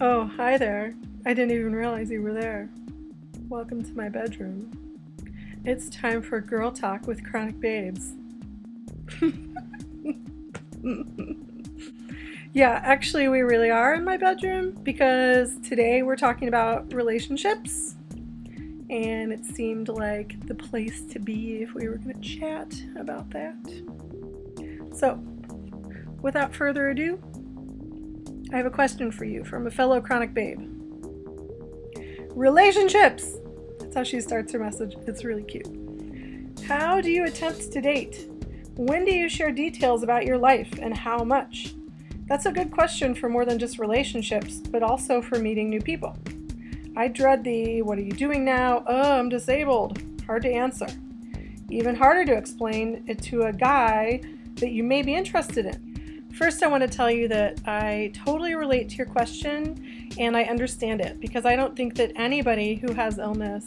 Oh, hi there. I didn't even realize you were there. Welcome to my bedroom. It's time for Girl Talk with Chronic Babes. Yeah, actually we really are in my bedroom because today we're talking about relationships and it seemed like the place to be if we were going to chat about that. So, without further ado, I have a question for you from a fellow Chronic Babe. Relationships! That's how she starts her message. It's really cute. How do you attempt to date? When do you share details about your life and how much? That's a good question for more than just relationships, but also for meeting new people. I dread the, what are you doing now? Oh, I'm disabled. Hard to answer. Even harder to explain it to a guy that you may be interested in. First, I want to tell you that I totally relate to your question and I understand it because I don't think that anybody who has illness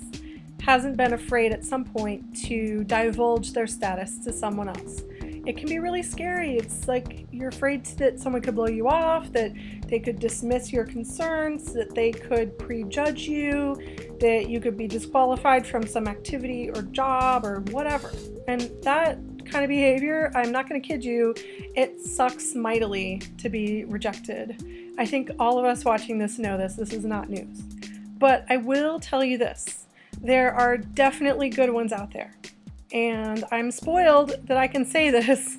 hasn't been afraid at some point to divulge their status to someone else. It can be really scary. It's like you're afraid that someone could blow you off, that they could dismiss your concerns, that they could prejudge you, that you could be disqualified from some activity or job or whatever. And that kind of behavior, I'm not going to kid you, it sucks mightily to be rejected. I think all of us watching this know this. This is not news. But I will tell you this. There are definitely good ones out there. And I'm spoiled that I can say this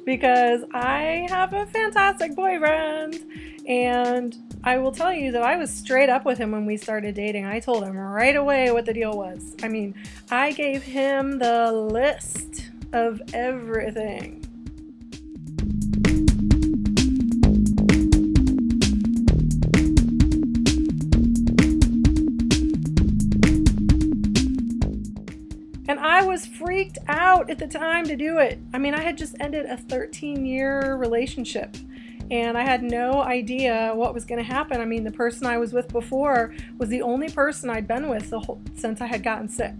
because I have a fantastic boyfriend. And I will tell you that I was straight up with him when we started dating. I told him right away what the deal was. I mean, I gave him the list of everything. And I was freaked out at the time to do it. I mean, I had just ended a 13-year relationship and I had no idea what was going to happen. I mean, the person I was with before was the only person I'd been with since I had gotten sick.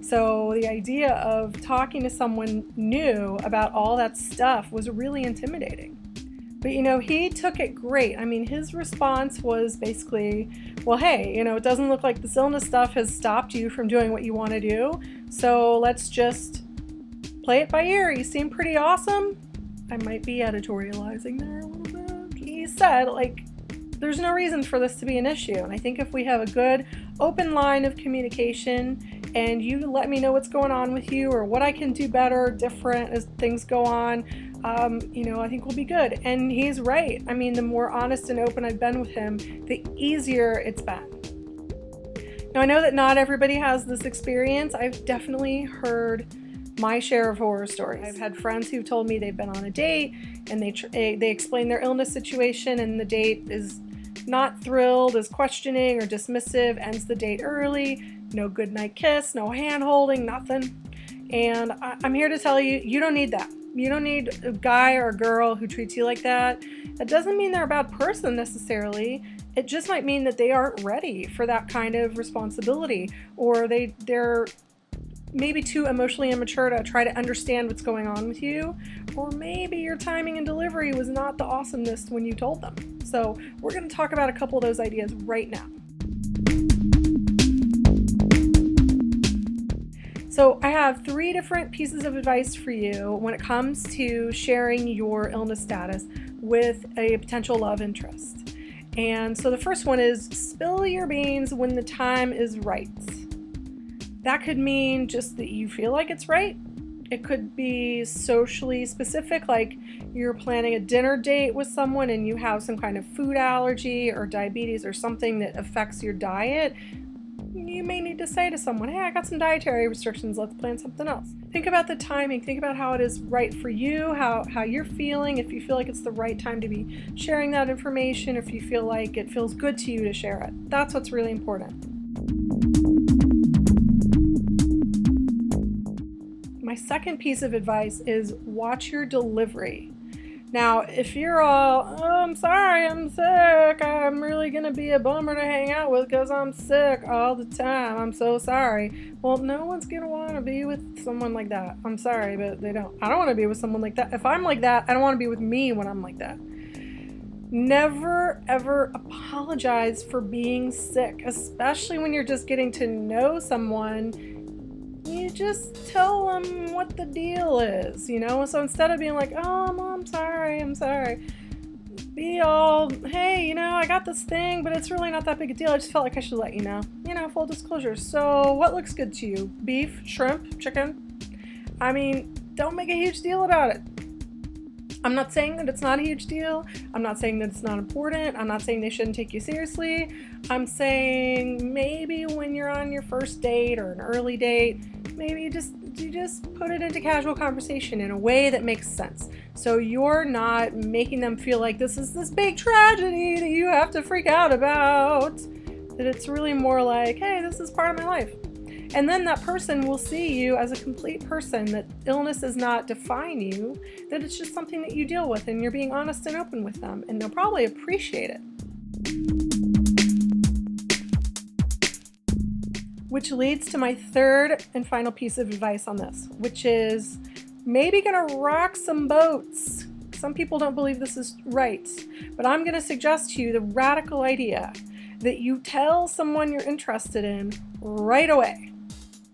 So the idea of talking to someone new about all that stuff was really intimidating. But you know, he took it great. I mean, his response was basically, well, hey, you know, it doesn't look like this illness stuff has stopped you from doing what you want to do. So let's just play it by ear. You seem pretty awesome. I might be editorializing there a little bit. He said, like, there's no reason for this to be an issue. And I think if we have a good open line of communication and you let me know what's going on with you or what I can do better, different as things go on, you know, I think we'll be good. And he's right. I mean, the more honest and open I've been with him, the easier it's been. Now, I know that not everybody has this experience. I've definitely heard my share of horror stories. I've had friends who've told me they've been on a date and they explain their illness situation and the date is not thrilled, is questioning or dismissive, ends the date early, no goodnight kiss, no hand holding, nothing. And I'm here to tell you, you don't need that. You don't need a guy or a girl who treats you like that. That doesn't mean they're a bad person necessarily. It just might mean that they aren't ready for that kind of responsibility, or they're maybe too emotionally immature to try to understand what's going on with you, or maybe your timing and delivery was not the awesomeness when you told them. So we're going to talk about a couple of those ideas right now. So I have 3 different pieces of advice for you when it comes to sharing your illness status with a potential love interest. And so the first one is spill your beans when the time is right. That could mean just that you feel like it's right. It could be socially specific, like you're planning a dinner date with someone and you have some kind of food allergy or diabetes or something that affects your diet. You may need to say to someone, hey, I got some dietary restrictions, let's plan something else. Think about the timing, think about how it is right for you, how you're feeling, if you feel like it's the right time to be sharing that information, if you feel like it feels good to you to share it. That's what's really important. My second piece of advice is watch your delivery. Now, if you're all, oh, I'm sorry, I'm sick, I'm really going to be a bummer to hang out with because I'm sick all the time, I'm so sorry. Well, no one's going to want to be with someone like that. I'm sorry, but they don't. I don't want to be with someone like that. If I'm like that, I don't want to be with me when I'm like that. Never ever apologize for being sick, especially when you're just getting to know someone. You just tell them what the deal is, you know? So instead of being like, oh, Mom, I'm sorry. Be all, hey, you know, I got this thing, but it's really not that big a deal. I just felt like I should let you know. You know, full disclosure. So what looks good to you? Beef, shrimp, chicken? I mean, don't make a huge deal about it. I'm not saying that it's not a huge deal. I'm not saying that it's not important. I'm not saying they shouldn't take you seriously. I'm saying maybe when you're on your first date or an early date, maybe you just put it into casual conversation in a way that makes sense. So you're not making them feel like this is this big tragedy that you have to freak out about. That it's really more like, hey, this is part of my life. And then that person will see you as a complete person, that illness does not define you, that it's just something that you deal with and you're being honest and open with them, and they'll probably appreciate it. Which leads to my third and final piece of advice on this, which is maybe gonna rock some boats. Some people don't believe this is right, but I'm gonna suggest to you the radical idea that you tell someone you're interested in right away.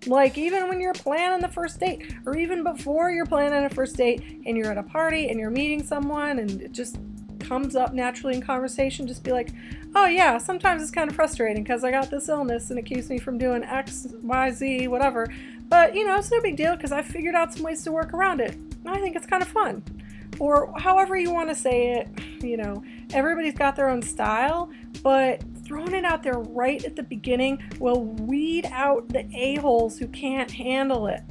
Like even when you're planning the first date, or even before you're planning a first date and you're at a party and you're meeting someone and it just comes up naturally in conversation, just be like, oh yeah, sometimes it's kind of frustrating because I got this illness and it keeps me from doing X, Y, Z, whatever. But you know, it's no big deal because I figured out some ways to work around it. I think it's kind of fun. Or however you want to say it, you know, everybody's got their own style, but throwing it out there right at the beginning will weed out the a-holes who can't handle it.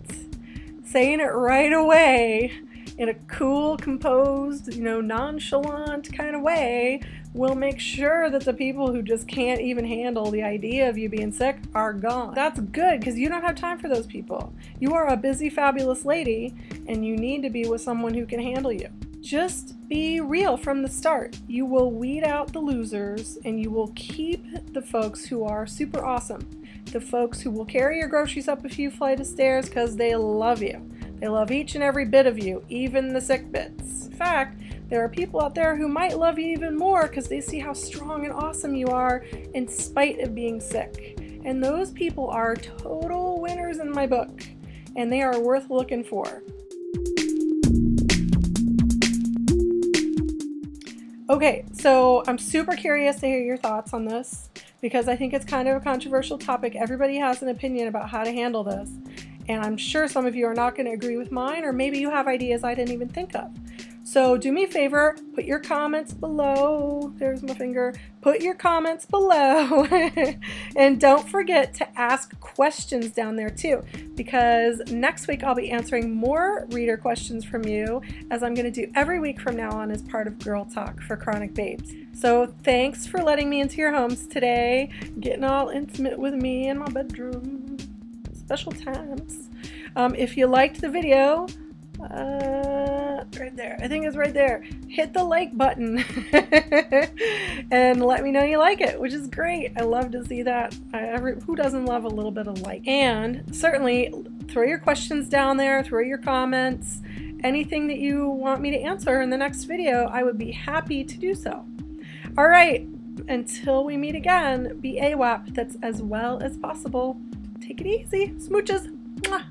Saying it right away in a cool, composed, you know, nonchalant kind of way will make sure that the people who just can't even handle the idea of you being sick are gone. That's good because you don't have time for those people. You are a busy, fabulous lady and you need to be with someone who can handle you. Just be real from the start. You will weed out the losers and you will keep the folks who are super awesome. The folks who will carry your groceries up a few flights of stairs because they love you. They love each and every bit of you, even the sick bits. In fact, there are people out there who might love you even more because they see how strong and awesome you are in spite of being sick. And those people are total winners in my book, and they are worth looking for. Okay, so I'm super curious to hear your thoughts on this because I think it's kind of a controversial topic. Everybody has an opinion about how to handle this, and I'm sure some of you are not going to agree with mine, or maybe you have ideas I didn't even think of. So do me a favor, put your comments below. There's my finger. Put your comments below. And don't forget to ask questions down there too, because next week I'll be answering more reader questions from you, as I'm going to do every week from now on as part of Girl Talk for Chronic Babes. So thanks for letting me into your homes today, getting all intimate with me in my bedroom. Special times. If you liked the video, right there, I think it's right there, hit the like button and let me know you like it, which is great. I love to see that. Who doesn't love a little bit of like? And certainly throw your questions down there, throw your comments, anything that you want me to answer in the next video. I would be happy to do so. All right, until we meet again, be AWAP, that's as well as possible. Take it easy. Smooches. Mwah.